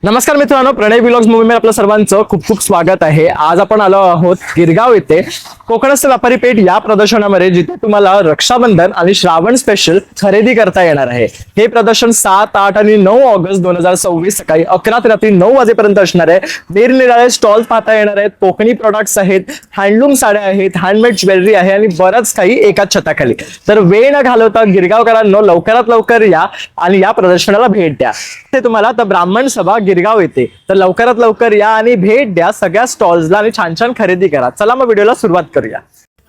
नमस्कार मित्रांनो, प्रणय व्लॉग्स मूवीमध्ये आपलं सर्वांचं खूप खूप स्वागत आहे. आज आपण आलो आहोत गिरगाव येथे कोकणस्थ व्यापारी पेठ या प्रदर्शनामध्ये, जिथे तुम्हाला रक्षाबंधन आणि श्रावण स्पेशल खरेदी करता येणार आहे. हे प्रदर्शन 7, 8 आणि 9 ऑगस्ट 2026 सकाळी 11 ते रात्री 9 वाजेपर्यंत असणार आहे. निरनिराळे स्टॉल पाहता येणार आहेत. कोकणी प्रोडक्ट्स आहेत, हँडलूम साड्या आहेत, हँडमेड ज्वेलरी आहे आणि बरंच काही एकाच छताखाली. तर वेळ न घालवता गिरगावकरांनो लवकरात लवकर या आणि या प्रदर्शनाला भेट द्या. ते तुम्हाला आता ब्राह्मण सभा गिरगाव येते. तर लवकरात लवकर या आणि भेट द्या सगळ्या स्टॉल्सला आणि छान छान खरेदी करा. चला मग व्हिडिओला सुरुवात करूया.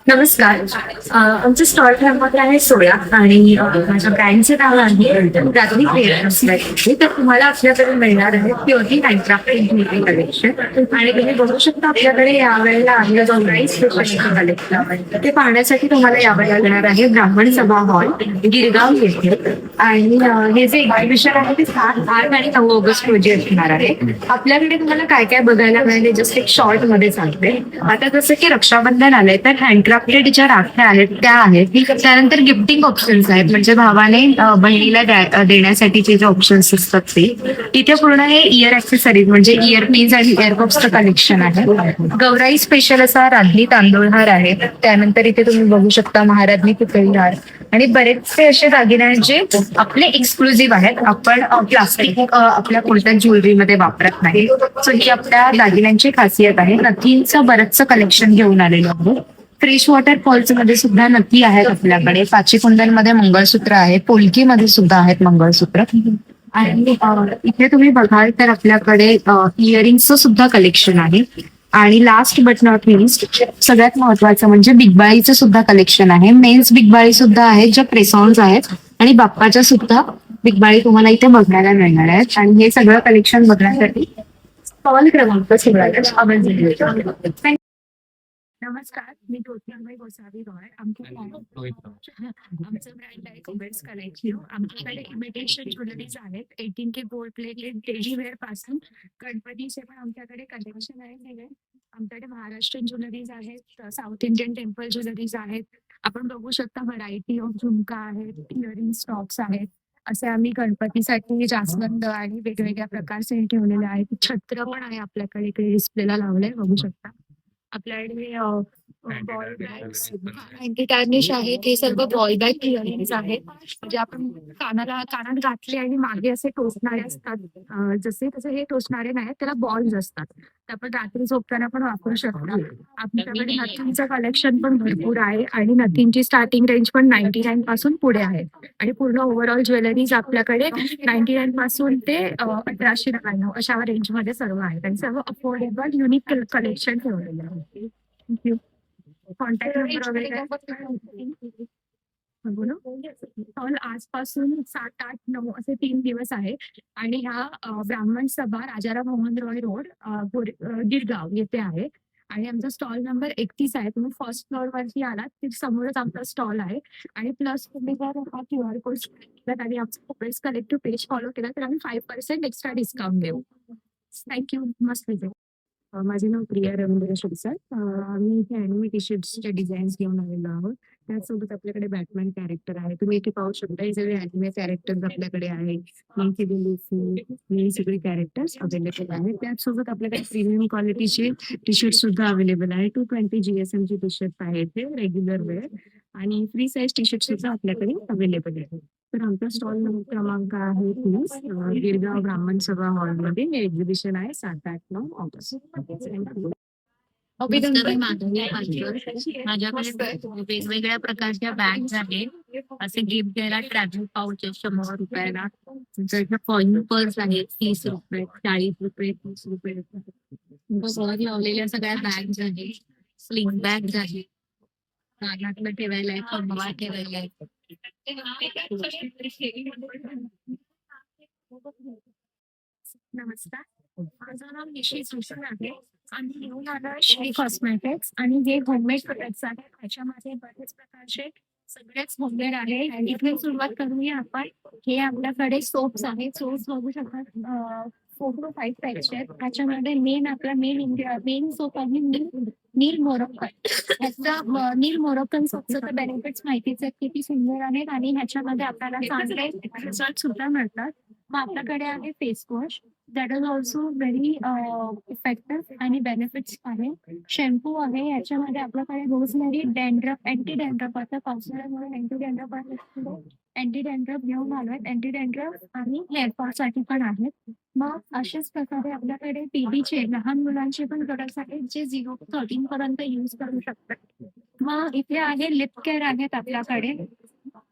नमस्कार. आमचं स्टॉल क्रमांक आहे 16 आणि माझ्या ब्रँडचं नाव आहे रात्री क्रिएशन्स. तर तुम्हाला आपल्याकडे मिळणार आहे प्युअरली हँडक्राफ्टेड ज्वेलरी कलेक्शन. आणि तुम्ही बघू शकता आपल्याकडे यावेळेला आपलं जो प्राइस स्पेशल कलेक्शन ते पाहण्यासाठी तुम्हाला यावं लागणार आहे ब्राह्मण सभा हॉल गिरगाव येथे. आणि हे जे एक्झिबिशन आहे ते 7, 8 आणि 9 ऑगस्ट रोजी असणार आहे. आपल्याकडे तुम्हाला काय काय बघायला मिळेल जस्ट एक शॉर्ट मध्ये सांगते. आता जसं की रक्षाबंधन आलंय तर हँडक्राफ्टेड ज्या राख्या आहेत त्या आहेत. त्यानंतर गिफ्टिंग ऑप्शन्स आहेत, म्हणजे भावाने बहिणीला देण्यासाठीचे जे ऑप्शन्स असतात ते. तिथे पूर्ण हे इयर ऍक्सेसरीज म्हणजे इयर पिन्स आणि इयरबड्सचं कलेक्शन आहे. गौराई स्पेशल असा राधली तांदूळ हार आहे. त्यानंतर इथे तुम्ही बघू शकता महाराजनी पुतळी हार आणि बरेचसे असे दागिने आहेत जे आपले एक्सक्लुझिव्ह आहेत. आपण प्लास्टिक आपल्या कोणत्या ज्वेलरीमध्ये वापरत नाही. सो ही आपल्या दागिन्यांची खासियत आहे. नथींचं बरंचसं कलेक्शन घेऊन आलेलं आहे. फ्रेश वॉटर फॉल्स मध्ये सुद्धा नथी आहेत आपल्याकडे. पाचीकुंडल मध्ये मंगळसूत्र आहे, पोलकी मध्ये सुद्धा आहेत मंगळसूत्र. आणि इथे तुम्ही बघाल तर आपल्याकडे इयरिंगचं सुद्धा कलेक्शन आहे. आणि लास्ट बट नॉट लिस्ट सगळ्यात महत्वाचं म्हणजे बिगबाळीचं सुद्धा कलेक्शन आहे. मेन्स बिगबाळी सुद्धा आहेत ज्या प्रेसॉन्स आहेत आणि बाप्पाच्या सुद्धा बिगबाळी तुम्हाला इथे बघायला मिळणार आहेत. आणि हे सगळं कलेक्शन बघण्यासाठी स्टॉल क्रमांक 16 अवेलेबल. नमस्कार, मी ज्योतिर्मय गोसावी रॉय. आमचं ब्रँड आहे कुबेर्स कलेक्शन. आमच्याकडे इमिटेशन ज्वेलरीज आहेत. 18K gold plated daily wear पासून गणपतीचे पण आमच्याकडे कलेक्शन आहे. आमच्याकडे महाराष्ट्रीयन ज्वेलरीज आहेत, साऊथ इंडियन टेम्पल ज्वेलरीज आहेत. आपण बघू शकता व्हरायटी ऑफ झुमका आहेत, इयरिंग स्टॉक्स आहेत. असे आम्ही गणपतीसाठी जास्वंद आणि वेगवेगळ्या प्रकारचे ठेवलेले आहेत. छत्र पण आहे आपल्याकडे, इकडे डिस्प्लेला लावलंय बघू शकता. आपल्याकडे बॉल बॅग्स अँटी टार्निश आहेत. हे सर्व बॉल बॅग इयरिंग्स आहेत, म्हणजे आपण कानात घातले आणि मागे असे टोचणारे असतात. जसे तसे हे टोचणारे नाहीत, त्याला बॉल्स असतात. ते आपण रात्री झोपताना पण वापरू शकता. आपल्याकडे नथींचं कलेक्शन पण भरपूर आहे आणि नथींची स्टार्टिंग रेंज पण 99 पासून पुढे आहे. आणि पूर्ण ओव्हरऑल ज्वेलरीज आपल्याकडे 99 पासून ते 1899 अशा रेंज मध्ये सर्व आहेत. आणि सर्व अफोर्डेबल युनिक कलेक्शन ठेवलेलं आहे. थँक्यू. कॉन्टॅक्ट नंबर वगैरे स्टॉल आजपासून 7, 8, 9 असे 3 दिवस आहे. आणि ह्या ब्राह्मण सभा राजाराम मोहन रॉय रोड गिरगाव येथे आहे. आणि आमचा स्टॉल नंबर 31 आहे. तुम्ही फर्स्ट फ्लोअर वरती आलात तर समोरच आमचा स्टॉल आहे. आणि प्लस तुम्ही जर हा QR कोड आणि आमचं कुबेर्स कलेक्टिव्ह पेज फॉलो केला तर आम्ही 5% एक्स्ट्रा डिस्काउंट देऊ. थँक्यू. मस्त विजय. माझे नाव प्रिया रवींद्र शिरसाट. आम्ही इथे अॅनिमे टी शर्ट्सचे डिझाईन्स घेऊन आलेलो आहोत. त्याचसोबत आपल्याकडे बॅटमॅन कॅरेक्टर आहे. तुम्ही इथे पाहू शकता हे सगळे अॅनिमे कॅरेक्टर्स आपल्याकडे आहे. हे सगळे कॅरेक्टर्स अवेलेबल आहेत. त्याचसोबत आपल्याकडे प्रीमियम क्वालिटीचे टी शर्ट सुद्धा अवेलेबल आहे. 220 GSM चे टी शर्ट आहेत ते रेग्युलर वेअर. आणि फ्री साईज टी शर्ट सुद्धा आपल्याकडे अवेलेबल आहे. तर आमचा स्टॉल क्रमांक आहे 30 गिरगाव ब्राह्मण सभा हॉलमध्ये. हे एक्झिबिशन आहे 7, 8, 9 ऑगस्ट. माझ्याकडे वेगवेगळ्या प्रकारच्या बॅग्स आहेत. असे गिफ्ट द्यायला ट्रॅव्हल पाऊच 100 रुपयाला. कॉइन पर्स आहेत 30 रुपये, 40 रुपये, 30 रुपये. लावलेल्या सगळ्या बॅग्स आहेत. स्लिंग बॅग्स आहेत. कानातलं ठेवायला आहे, कंगवा ठेवायला आहे. नमस्कार, माझं नाव निशी सुषण आहे. आम्ही घेऊन आलो श्री कॉस्मेटिक्स आणि हे होममेड प्रोडक्ट्स आहेत. त्याच्यामध्ये बरेच प्रकारचे सगळेच होममेड आहे. आणि इथे सुरुवात करूया आपण. हे आपल्याकडे सोप्स आहेत. सोप्स बघू शकतात 4 to 5 टाईपचे आहेत. त्याच्यामध्ये मेन सोप आहे नील मोरक्कन. ह्याचं नील मोरक्कन सोपचं तर बेनिफिट्स माहितीच आहेत, किती सुंदर आहेत. आणि ह्याच्यामध्ये आपल्याला चांगले रिझल्ट सुद्धा मिळतात. मग आपल्याकडे आहे face wash that is also very effective आणि बेनिफिट्स आहे. शॅम्पू आहे, याच्यामध्ये आपल्याकडे रोजमेरी डॅन्ड्रफ अँटी डॅन्ड्रफ आता पावसाळ्यामुळे अँटी डॅन्ड्रफ घेऊन आलोय. अँटी डॅन्ड्रफ आणि हेअरफॉल साठी पण आहेत. मग अशाच प्रकारे आपल्याकडे टीबीचे लहान मुलांचे पण प्रोडक्ट्स आहेत जे 0 to 13 पर्यंत यूज करू शकतात. मग इथे आहे लिप केअर आहेत आपल्याकडे.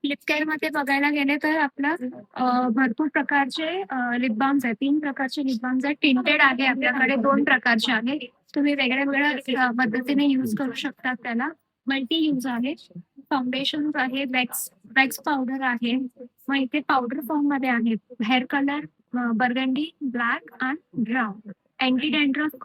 लिप केअर मध्ये बघायला गेले तर आपला भरपूर प्रकारचे लिप बाम्स आहेत. 3 प्रकारचे लिप बाम्स आहेत. टिंटेड आहे आपल्याकडे 2 प्रकारचे आहे. तुम्ही वेगळ्या वेगळ्या पद्धतीने यूज करू शकता त्याला. मल्टी यूज आहे. फाउंडेशन आहे, वॅक्स पावडर आहे. मग इथे पावडर फॉर्म मध्ये आहे. Hair colour burgundy, black and brown. Anti dandruff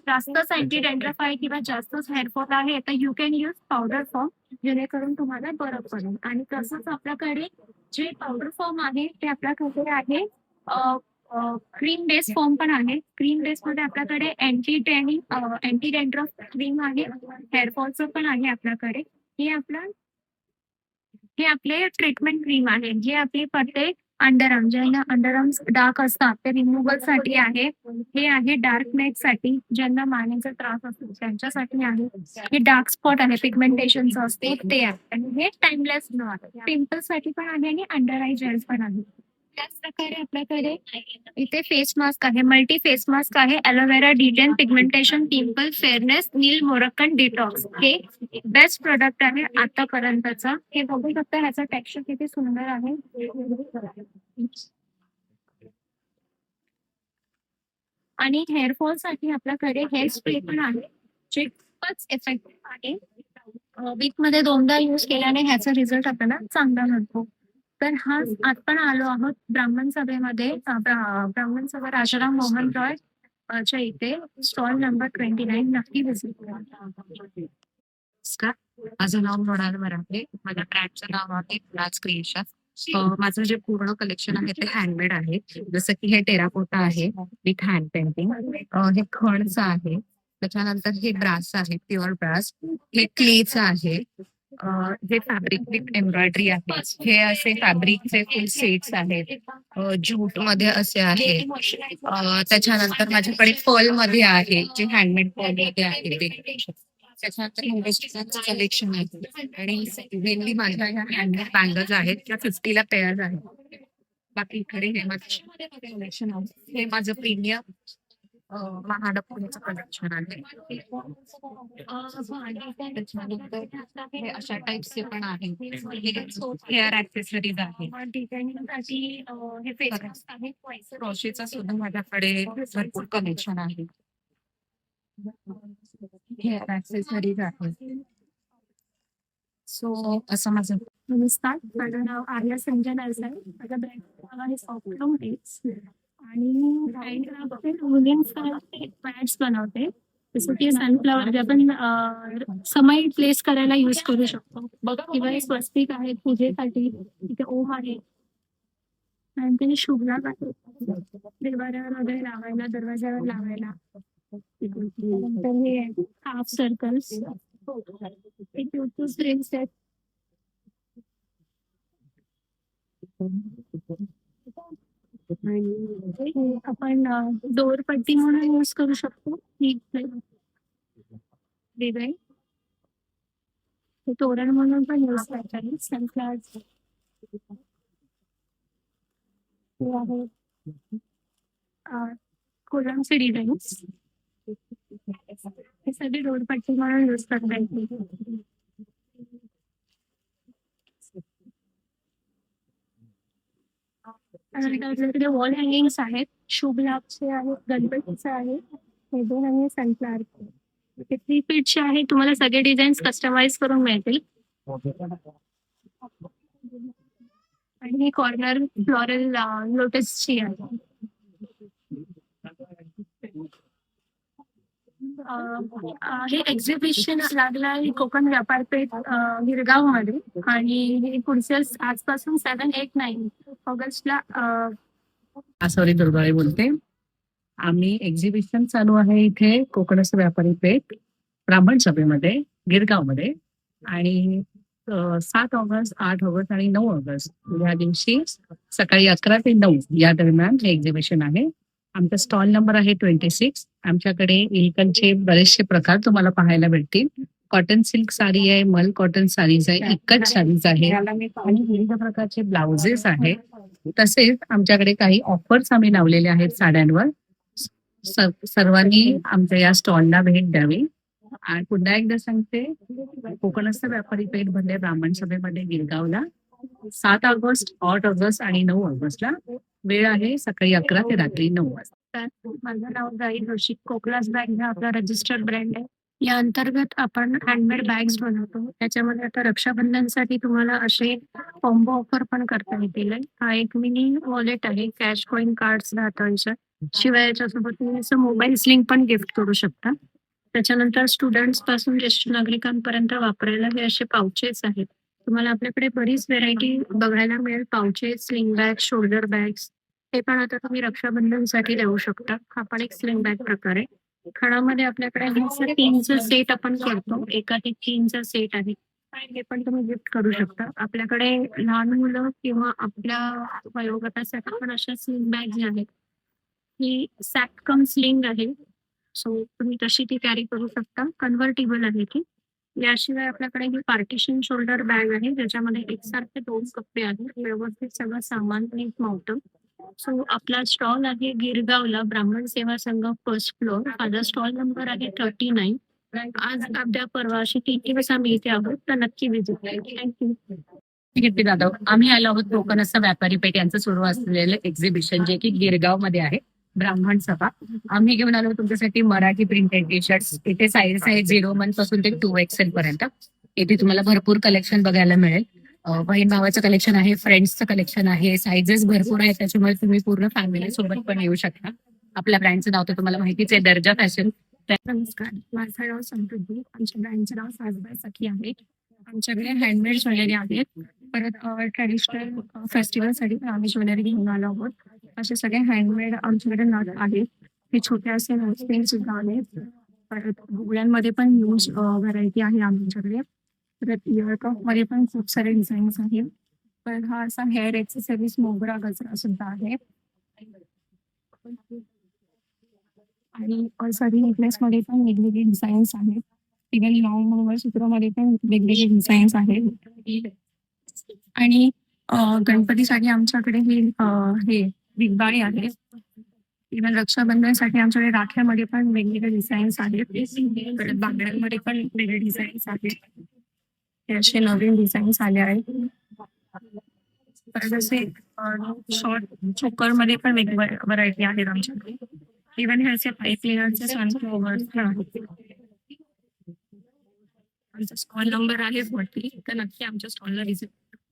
जास्तच अँटी डॅन्ड्रफ आहे किंवा जास्तच हेअरफॉल आहे तर you can use powder form, जेणेकरून तुम्हाला बरं पडेल. आणि तसंच आपल्याकडे जे पावडर फॉर्म आहे ते आपल्याकडे आहे क्रीम बेस फॉर्म पण आहे. क्रीम बेस मध्ये आपल्याकडे अँटी डॅन्ड्रफ क्रीम आहे. हेअरफॉलचं पण आहे आपल्याकडे. हे आपले ट्रीटमेंट क्रीम आहे. जे आपले पडते अंडरआर्म, ज्यांना अंडरआर्म्स डार्क असतात ते रिमूव्हल साठी आहे. हे आहे डार्क नेक साठी, ज्यांना मानेचा त्रास असतो त्यांच्यासाठी आहे. हे डार्क स्पॉट आहे, पिगमेंटेशनचं असते ते आहे. आणि हे टाइमलेस ग्लो आहे. पिंपल्स साठी पण आहे आणि अंडर आय जेल्स पण आहे. त्याच प्रकारे आपल्याकडे इथे फेस मास्क आहे. मल्टी फेस मास्क आहे. Aloe vera detan pigmentation pimple fairness नील मोरक्कन डिटॉक्स. हे बेस्ट प्रोडक्ट आहे आतापर्यंतचा. हे बघू शकता, ह्याचा टेक्स्चर किती सुंदर आहे. आणि हेअरफॉल साठी आपल्याकडे हेअर स्प्रे पण आहे, जे खूपच इफेक्टिव्ह आहे. वीक मध्ये 2दा यूज केल्याने ह्याचा रिझल्ट आपल्याला चांगला मिळतो. तर हा आपण आलो आहोत ब्राह्मण सभेमध्ये. ब्राह्मण सभा राजाराम मोहन रॉय च्या इथे स्टॉल नंबर 29. नक्की व्हिजिट करा. नमस्कार, माझं नाव मृणाल मराठे. माझ्या ब्रँडचं नाव आहे राज क्रिएशन. माझं जे पूर्ण कलेक्शन आहे ते हँडमेड आहे. जसं की हे टेराकोटा आहे विथ हँड पेंटिंग, हे खणचं आहे, त्याच्यानंतर हे ब्रास आहे, प्युअर ब्रास, हे क्लेचं आहे, हे फॅब्रिक विथ एम्ब्रॉयडरी आहे, हे असे फॅब्रिकचे फुल सेट्स आहेत, ज्यूट मध्ये असे आहे. त्याच्यानंतर माझ्याकडे पर्ल मध्ये आहे, जे हँडमेड पर्ल मध्ये आहे ते. त्याच्यानंतर कलेक्शन आहे आणि मेनली माझ्या ह्या हँडमेड बँगल्स आहेत त्या 50ला पेअर्स आहेत. बाकी इकडे हे माझे कलेक्शन आहे. हे माझं प्रीमियम महाडपूरचं कलेक्शन आहे. हे अशा टाईपचे पण आहे. हेअर ऍक्सेसरीज आहे. क्रोशेचा सुद्धा माझ्याकडे भरपूर कलेक्शन आहे. हेअर ऍक्सेसरीज आहे. सो असं माझं. नमस्कार, माझं नाव आर्या संजय नरसाई. माझं ब्रँड नाव आहे सॉफ्ट टेक्स आणि ब्रँड मुलींचा पॅड्स बनवते. जसं की सनफ्लॉवर जे आपण समय प्लेस करायला यूज करू शकतो किंवा हे स्वस्तिक आहे पूजेसाठी. इथे ओम आहे आणि ते शुभलाभ आहे देवाऱ्यावर वगैरे लावायला, दरवाज्यावर लावायला. तर हे हाफ सर्कल्स, रिंग्स आहेत. आपण दोरपट्टी म्हणून यूज करू शकतो. ही डिझाईन तोरण म्हणून पण यूज करतात. सनफ्लॉवर आहे, कोलमचे डिझाईन्स, हे सगळे दोरपट्टी म्हणून यूज करता येते. त्यानंतर वॉल हँगिंग्स आहेत, शुभ लाभचे आहेत, गणपतीचे आहे, हे 2 आणि सनफ्लॉवर. ते 3 फीटचे आहे. तुम्हाला सगळे डिझाईन्स कस्टमाइज करून मिळतील. आणि ही कॉर्नर फ्लोरल लोटसची आहे. हे एक्झिबिशन लागलं आहे कोकण व्यापार पेठ गिरगाव मध्ये. आणि हे पुढच्या आजपासून 7, 8, 9 ऑगस्टला. सॉरी, दुर्गाळे बोलते. आम्ही एक्झिबिशन चालू आहे इथे कोकणस्थ व्यापारी पेठ ब्राह्मण सभेमध्ये गिरगाव मध्ये. आणि 7 ऑगस्ट, 8 ऑगस्ट आणि 9 ऑगस्ट या दिवशी सकाळी 11 ते 9 या दरम्यान हे एक्झिबिशन आहे. आमचा स्टॉल नंबर आहे 26. आमच्याकडे इल्कनचे बरेचसे प्रकार तुम्हाला पाहायला भेटतील. कॉटन सिल्क साडी आहे, मल कॉटन साडीज आहे, इक्कत साडीज आहे आणि विविध प्रकारचे ब्लाउजेस आहेत. तसेच आमच्याकडे काही ऑफर्स आम्ही लावलेले आहेत साड्यांवर. सर्वांनी आमच्या या स्टॉलला भेट द्यावी. आणि पुन्हा एकदा सांगते, कोकणस्थ व्यापारी पेठ भरले ब्राह्मण सभेमध्ये गिरगावला 7 ऑगस्ट, 8 ऑगस्ट आणि 9 ऑगस्टला. वेळ आहे सकाळी 11 ते रात्री 9 वाजता. माझं नाव गाई जोशी. कोकणास बॅग हा आपला रजिस्टर्ड ब्रँड आहे. या अंतर्गत आपण हँडमेड बॅग्स बनवतो. त्याच्यामध्ये आता रक्षाबंधनसाठी तुम्हाला असे कॉम्बो ऑफर पण करता येतील. हा एक मिनी वॉलेट आहे, कॅश कॉइन कार्ड्स राहतात. शिवाय याच्यासोबत तुम्ही असं मोबाईल स्लिंग पण गिफ्ट करू शकता. त्याच्यानंतर स्टुडंट्स पासून ज्येष्ठ नागरिकांपर्यंत वापरायला हे असे पाउचेस आहेत. तुम्हाला आपल्याकडे बरीच व्हेरायटी बघायला मिळेल. Pouches, sling bag, shoulder bags हे पण आता तुम्ही रक्षाबंधनसाठी देऊ शकता. हा पण एक स्लिंग बॅग प्रकार आहे. खणामध्ये आपल्याकडे 3चा सेट आपण करतो. एका ते 3चा सेट आहे. हे पण तुम्ही गिफ्ट करू शकता. आपल्याकडे लहान मुलं किंवा आपल्या वयोगटासाठी पण अशा स्लिंग बॅग्स आहेत. ही सॅक कम स्लिंग आहे. सो तुम्ही तशी ती कॅरी करू शकता. कन्व्हर्टेबल आहे ती. याशिवाय आपल्याकडे ही पार्टिशन शोल्डर बॅग आहे, ज्याच्यामध्ये एकसारखे 2 कप्पे आहेत. व्यवस्थित सगळं सामान नीट मावतं. सो आपला स्टॉल आहे गिरगावला, ब्राह्मण सेवा संघ, फर्स्ट फ्लोअर. माझा स्टॉल नंबर आहे 39. आज उद्या परवा अशी 3 दिवस आम्ही इथे आहोत, तर नक्की व्हिजिट करा. थँक्यू. कीर्ती जाधव. आम्ही आलो आहोत कोकणस्थ व्यापारी पेठ यांचं सुरू असलेलं एक्झिबिशन, जे की गिरगाव मध्ये आहे, ब्राह्मण सभा. आम्ही घेऊन आलो तुमच्यासाठी मराठी प्रिंटेड टी शर्ट्स. इथे साईज आहे 0 पासून ते 2XL पर्यंत. इथे तुम्हाला भरपूर कलेक्शन बघायला मिळेल. बहीण भावाचं कलेक्शन आहे, फ्रेंड्सचं कलेक्शन आहे, साईजेस भरपूर आहे. त्याच्यामुळे तुम्ही पूर्ण फॅमिली सोबत पण येऊ शकता. आपल्या ब्रँडचं नाव तर तुम्हाला माहितीच आहे, दर्जा फॅशन. नमस्कार, माझं नाव समृद्धी. आमच्या ब्रँडचं नाव साजबाई सखी आहे. आमच्याकडे हँडमेड ज्वेलरी आहेत. परत ट्रॅडिशनल फेस्टिवलसाठी पण आम्ही ज्वेलरी घेऊन आलो आहोत. असे सगळे हँडमेड आमच्याकडे नथ आहेत. हे छोटे असे नोजपिन सुद्धा आहेत. परत गुगळ्यांमध्ये पण यूज व्हरायटी आहे आमच्याकडे. परत इयरकॉफ मध्ये पण खूप सारे डिझाईन्स आहेत. परत हा असा हेअर एक्सेसरीज मोगरा गजरा सुद्धा आहे. आणि साडी नेकलेस मध्ये पण वेगवेगळे डिझाईन्स आहेत. इव्हन लॉंग मंगळसूत्रामध्ये पण वेगवेगळे डिझाईन्स आहेत. आणि गणपतीसाठी आमच्याकडे हे दिवाळी आहे. इव्हन रक्षाबंधनसाठी आमच्याकडे राख्यामध्ये पण वेगवेगळे डिझाईन्स आहेत. परत बांगड्यांमध्ये पण वेगळे डिझाईन्स आहेत. हे असे नवीन डिझाईन्स आले आहेत. परत असे शॉर्ट चोकर मध्ये पण वेगवेगळ्या व्हरायटी आहेत आमच्याकडे. इव्हन हे असे पाईप क्लिनरचे सनफ्लॉवर आहेत. आमचा स्टॉल नंबर आहे 40. तर नक्की आमच्या स्टॉलला व्हिजिट.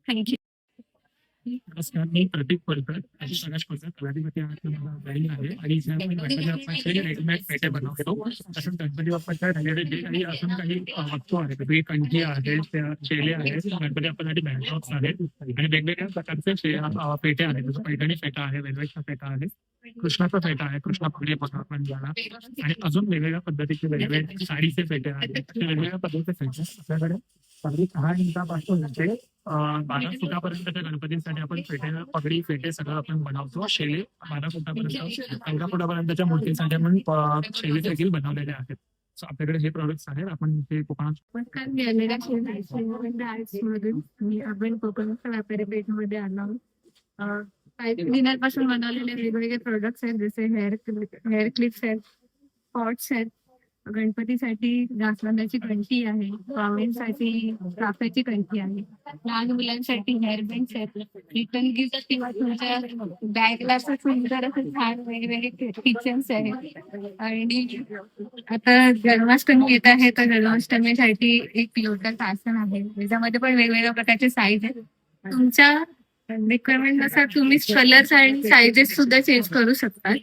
थँक्यू. नमस्कार, मी प्रतीक कोलकर आणि प्रकाश कोलकर कलाधिपती ब्रँड आहे. आणि इथे आपण गणपती बाप्पाचे रेडीमेड पेटे बनवतो. तसंच गणपती बाप्पाच्या रिलेटेड जे काही अजून काही वस्तू आहेत, काही कंठी आहेत, शेले आहेत, गणपती बाप्पासाठी बँडबॉक्स आहेत आणि वेगवेगळ्या प्रकारचे पेटे आहेत. जसं पैठणी फेटा आहे, वेलवेटचा फेटा आहे, कृष्णाचा फेटा आहे, कृष्णा फुले म्हणून आपण ज्याला, आणि अजून वेगवेगळ्या पद्धतीचे वेगवेगळे साडीचे फेटे आहेत. वेगवेगळ्या पद्धतीचे फेटे आपल्याकडे 6 इंचापासून ते 12 फुटापर्यंतच्या गणपतींसाठी आपण पगडी फेटे सगळं आपण बनवतो. शेले 12 फुटापर्यंत, 14 फुटापर्यंतच्या मूर्तीसाठी आपण शेले देखील बनवलेले आहेत. सो आपल्याकडे हे प्रोडक्ट्स आहेत. आपण ते कोकणात मी आपण कोकणाच्या व्यापारी पेठमध्ये आलो. क्लिनर पासून बनवलेले वेगवेगळे प्रोडक्ट्स आहेत, जसे हेअर क्लिप्स आहेत, पॉट्स आहेत. गणपतीसाठी जास्वंदाची कंठी आहे, स्वामींसाठी चाफ्याची कंठी आहे, लहान मुलांसाठी हेअर बँड्स आहेत, रिटर्न गिफ्ट किंवा तुमच्या बॅगला असं सुंदर असं छान वेगवेगळे किचन्स आहेत. आणि आता जन्माष्टमी येत आहे, तर जन्माष्टमीसाठी एक लोटस आसन आहे, ज्याच्यामध्ये पण वेगवेगळ्या प्रकारचे साईज आहेत. तुमच्या रिक्वायरमेंट नुसार तुम्ही कलर्स आणि साईजेस सुद्धा चेंज करू शकता.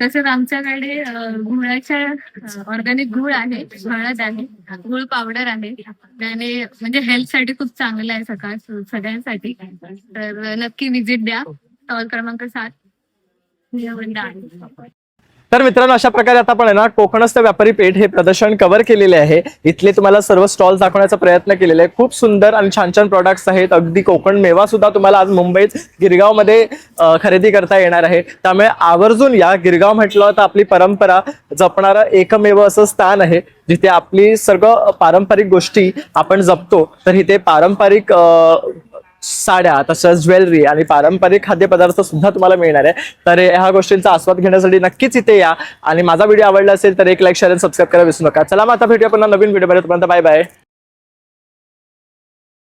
तसंच आमच्याकडे गुळाच्या ऑर्गॅनिक गुळ आहे, हळद आहे, गुळ पावडर आहे, त्याने म्हणजे हेल्थ साठी खूप चांगलं आहे सगळ्यांसाठी. तर नक्की विजिट द्या. स्टॉल क्रमांक 7. तर मित्रांनो, अशा प्रकारे आता आपण आहे ना कोकणस्थ व्यापारी पेठ हे प्रदर्शन कव्हर केलेले आहे. इथले तुम्हाला सर्व स्टॉल दाखवण्याचा प्रयत्न केलेला आहे. खूप सुंदर आणि छान छान प्रॉडक्ट्स आहेत. अगदी कोकण मेवा सुद्धा तुम्हाला आज मुंबईत गिरगावमध्ये खरेदी करता येणार आहे. त्यामुळे आवर्जून या. गिरगाव म्हटलं तर आपली परंपरा जपणारं एकमेव असं स्थान आहे जिथे आपली सर्व पारंपरिक गोष्टी आपण जपतो. तर इथे पारंपरिक साड्या, तसंच ज्वेलरी आणि पारंपरिक खाद्यपदार्थ सुद्धा तुम्हाला मिळणार आहे. तर ह्या गोष्टींचा आस्वाद घेण्यासाठी नक्कीच इथे या. आणि माझा व्हिडिओ आवडला असेल तर एक लाईक, शेअर आणि सबस्क्राईब करायला विसरू नका. चला मग आता भेटूया पुन्हा नवीन व्हिडिओमध्ये. तोपर्यंत बाय बाय.